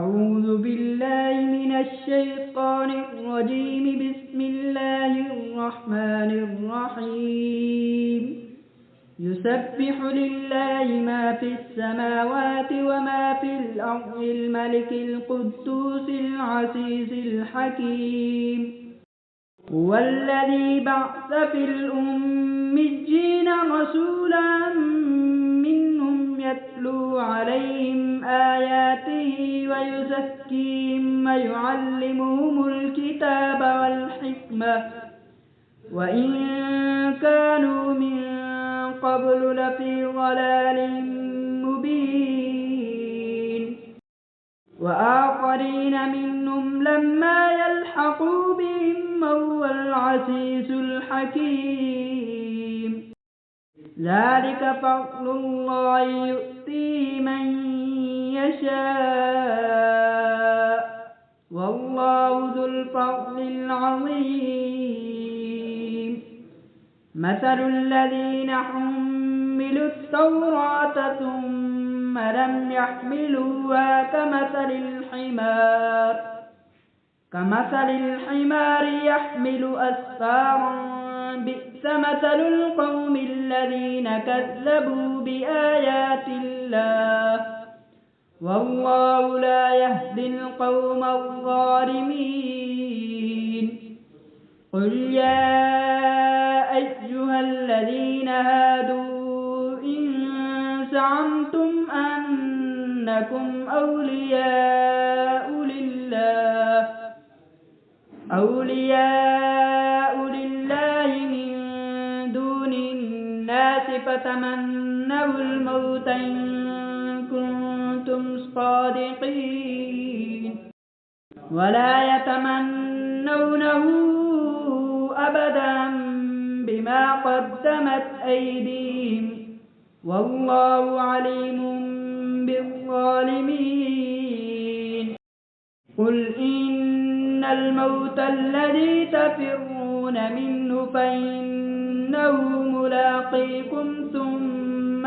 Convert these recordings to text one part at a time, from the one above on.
أعوذ بالله من الشيطان الرجيم. بسم الله الرحمن الرحيم. يسبح لله ما في السماوات وما في الأرض الملك القدوس العزيز الحكيم. هو الذي بعث في الأميين رسولا منهم يتلو عليهم آياته ويزكيهم ويعلمهم الكتاب والحكمة وإن كانوا من قبل لفي ضلال مبين. وآخرين منهم لما يلحقوا بهم وهو العزيز الحكيم. ذلك فضل الله يؤتيه من يشاء والله ذو الفضل العظيم. مثل الذين حملوا التوراة ثم لم يحملوها كمثل الحمار يحمل أسفارا. بئس مثل القوم الذين كذبوا بآيات الله والله لا يهدي القوم الظالمين. قل يا أيها الذين هادوا إن زعمتم أنكم أولياء لله من دون الناس فتمنوا الموت إن كنتم صادقين ولا يتمنونه أبدا بما قدمت أيديهم والله عليم بالظالمين. قل إن الموت الذي تفرون منه فإنه ملاقيكم ثم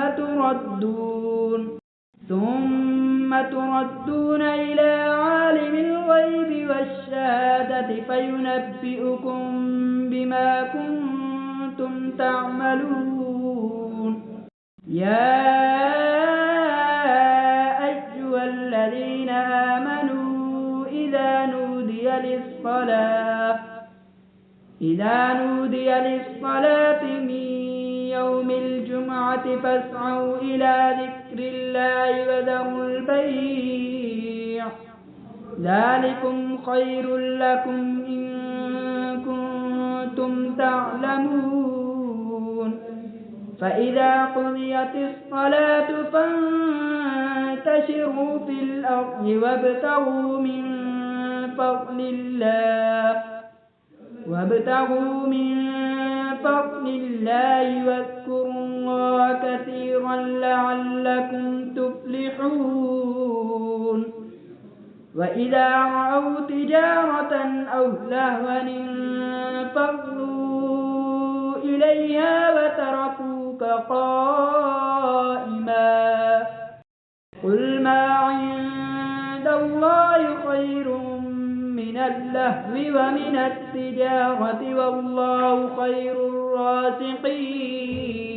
تردون إلى عالم الغيب والشهادة فينبئكم بما كنتم تعملون. يا أيها الذين آمنوا إذا نودي للصلاة من يوم الجمعة فاسعوا إلى ذكر الله وذروا البيع ذلكم خير لكم إن كنتم تعلمون. فإذا قضيت الصلاة فانتشروا في الأرض وابتغوا من فضل الله واذكروا الله كثيرا لعلكم تفلحون. وإذا رأوا تجارة أو لهوا انفضوا إليها وتركوك قائما. قل ما عند الله خير من اللهو ومن التجارة والله خير الرازقين.